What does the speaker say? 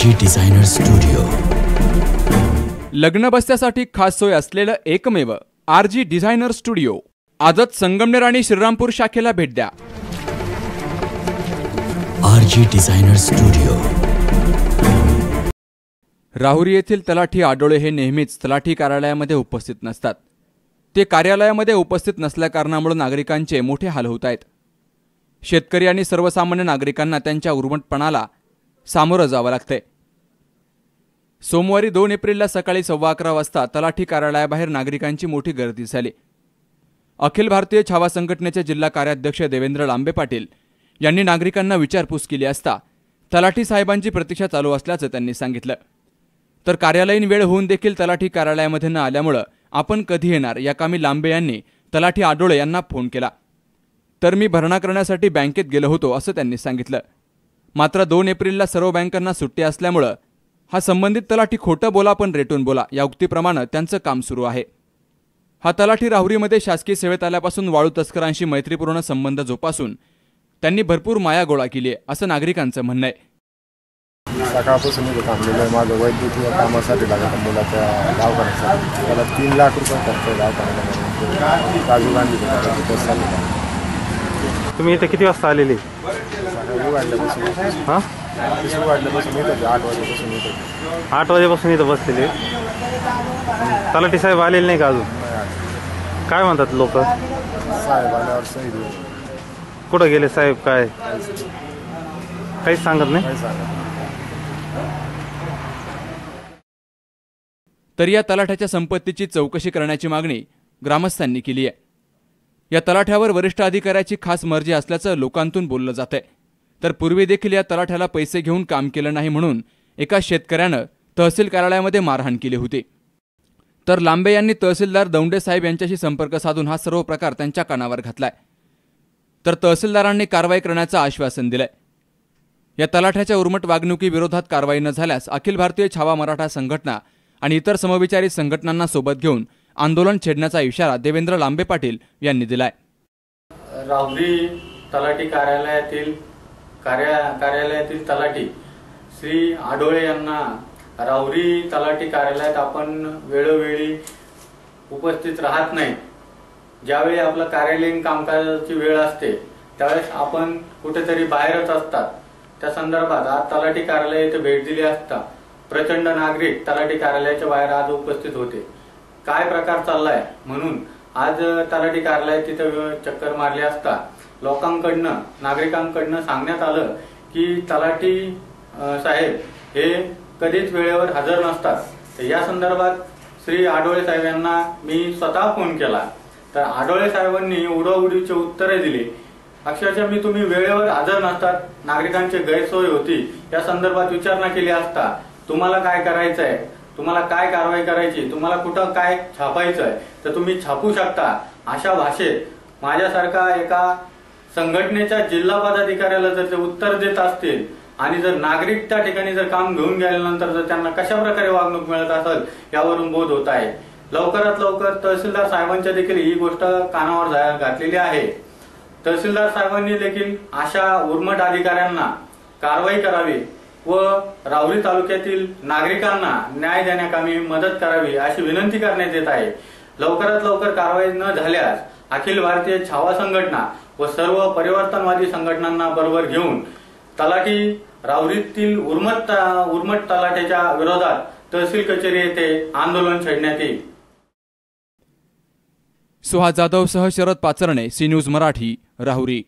RG designer studio. लग्न बसण्यासाठी खास सोय असलेलं एकमेव RG डिझायनर स्टुडिओ। आजच संगमनेर आणि श्रीरामपूर शाखेला भेट द्या। RG designer studio. राहुरी येथील तलाठी आडोळे हे नेहमीच तलाठी कार्यालयामध्ये उपस्थित नसतात। ते कार्यालयामध्ये उपस्थित नसल्याकारणामुळे नागरिकांचे मोठे हाल होत आहेत। शेतकरी आणि सर्वसामान्य नागरिकांना त्यांच्या उर्मटपणाला सामोरं जावं लागतंय। सोमवारी 2 एप्रिलला सकाळी 11:15 वाजता तलाठी कार्यालयाबाहेर नागरिकांची मोठी गर्दी झाली। अखिल भारतीय छावा संघटनेचे जिल्हा कार्याध्यक्ष देवेंद्र लांबे पाटील यांनी नागरिकांना विचारपूस केली असता तलाठी साहेबांची प्रतीक्षा चालू असल्याचं त्यांनी सांगितलं। तर कार्यालयीन वेळ होऊन देखील तलाठी कार्यालयामध्ये न आल्यामुळे आपण कधी येणार या कामी लांबे यांनी तलाठी आडोळे यांना फोन केला। तर मी भरणा करण्यासाठी बँकेत गेलो होतो असं त्यांनी सांगितलं। मात्र 2 एप्रिलला सर्व बँकांना सुट्टी असल्यामुळे हा संबंधित तलाठी खोटं बोला पण रेटून बोला या उक्तीप्रमाणे त्यांचं काम सुरू आहे। हा तलाठी राहुरीमध्ये शासकीय सेवेत आल्यापासून वाळू तस्करांशी मैत्रीपूर्ण संबंध जोपासून त्यांनी भरपूर माया गोळा केली आहे असं नागरिकांचं म्हणणं आहे। सकाळपासून इथं थांबलेलं आहे। माझं वैद्यकीय कामासाठी लागत मुलाच्या दवाखान्यासाठी त्याला 3 लाख रुपये खर्च दवाखान्यामध्ये राजीव गांधी तुम्ही इथे किती वाजता आलेले? उघडल्यापासून उघडल्यापासून इथं 8 वाजेपासून इथं 8 वाजेपासून इथं बसलेले। तलाठी साहेब आलेले नाही का अजून? काय म्हणतात लोक? साहेब आल्यावर सही देऊ। कुठं गेले साहेब? काय काहीच सांगत नाही? तर या तलाठ्याच्या संपत्तीची चौकशी करण्याची मागणी ग्रामस्थांनी केली आहे। या तलाठ्यावर वरिष्ठ अधिकाऱ्याची खास मर्जी असल्याचं लोकांतून बोललं जातंय। तर पूर्वी देखील या तलाठ्याला पैसे घेऊन काम केलं नाही म्हणून एका शेतकऱ्यानं तहसील कार्यालयामध्ये मारहाण केली होती। तर लांबे यांनी तहसीलदार दौंडे साहेब यांच्याशी संपर्क साधून हा सर्व प्रकार त्यांच्या कानावर घातलाय। तर तहसीलदारांनी कारवाई करण्याचं आश्वासन दिलंय। या तलाठ्याच्या उर्मट वागणुकीविरोधात कारवाई न झाल्यास अखिल भारतीय छावा मराठा संघटना आणि इतर समविचारी संघटनांना सोबत घेऊन आंदोलन छेडण्याचा इशारा देवेंद्र लांबे पाटील यांनी दिलाय। राहुरी तलाठी कार्यालयातील तलाठी श्री आडोळे यांना राहुरी तलाठी कार्यालयात आपण वेळोवेळी उपस्थित राहत नाही। ज्यावेळी आपलं कार्यालयीन कामकाजाची वेळ असते त्यावेळेस आपण कुठेतरी बाहेरच असतात। त्या संदर्भात आज तलाठी कार्यालय येथे भेट दिली असता प्रचंड नागरिक तलाठी कार्यालयाच्या बाहेर आज उपस्थित होते। काय प्रकार चाललाय म्हणून आज तलाठी कार्यालयात तिथे चक्कर मारली असता लोकांकडनं नागरिकांकडनं सांगण्यात आलं की तलाठी साहेब हे कधीच वेळेवर हजर नसतात। तर या संदर्भात श्री आडोळे साहेब यांना मी स्वतः फोन केला तर आडोळे साहेबांनी उडवाउडवीचे उत्तरे दिली। अक्षरशः मी तुम्ही वेळेवर हजर नसतात, नागरिकांची गैरसोय होती या संदर्भात विचारणा केली असता तुम्हाला काय करायचंय, तुम्हाला काय कारवाई करायची, तुम्हाला कुठं काय छापायचंय तर तुम्ही छापू शकता अशा भाषेत माझ्यासारखा एका संघटनेच्या जिल्हा पदाधिकाऱ्याला जर ते उत्तर देत असतील आणि जर नागरिक त्या ठिकाणी जर काम घेऊन गेल्यानंतर जर त्यांना कशा प्रकारे वागणूक मिळत असेल यावरून बोध होत आहे। लवकरात लवकर तहसीलदार साहेबांच्या देखील ही गोष्ट कानावर घातलेली आहे। तहसीलदार साहेबांनी देखील अशा उर्मट अधिकाऱ्यांना कारवाई करावी व राहुरी तालुक्यातील नागरिकांना न्याय देण्याकामी मदत करावी अशी विनंती करण्यात येत आहे। लवकरात लवकर कारवाई न झाल्यास अखिल भारतीय छावा संघटना व सर्व परिवर्तनवादी संघटनांना बरोबर घेऊन तलाठी राहुरीतील उर्मट तलाठ्याच्या विरोधात तहसील कचेरी येथे आंदोलन छेडण्यात येईल। सुहास जाधव सह शरद पाचरणे, सी न्यूज मराठी, राहुरी।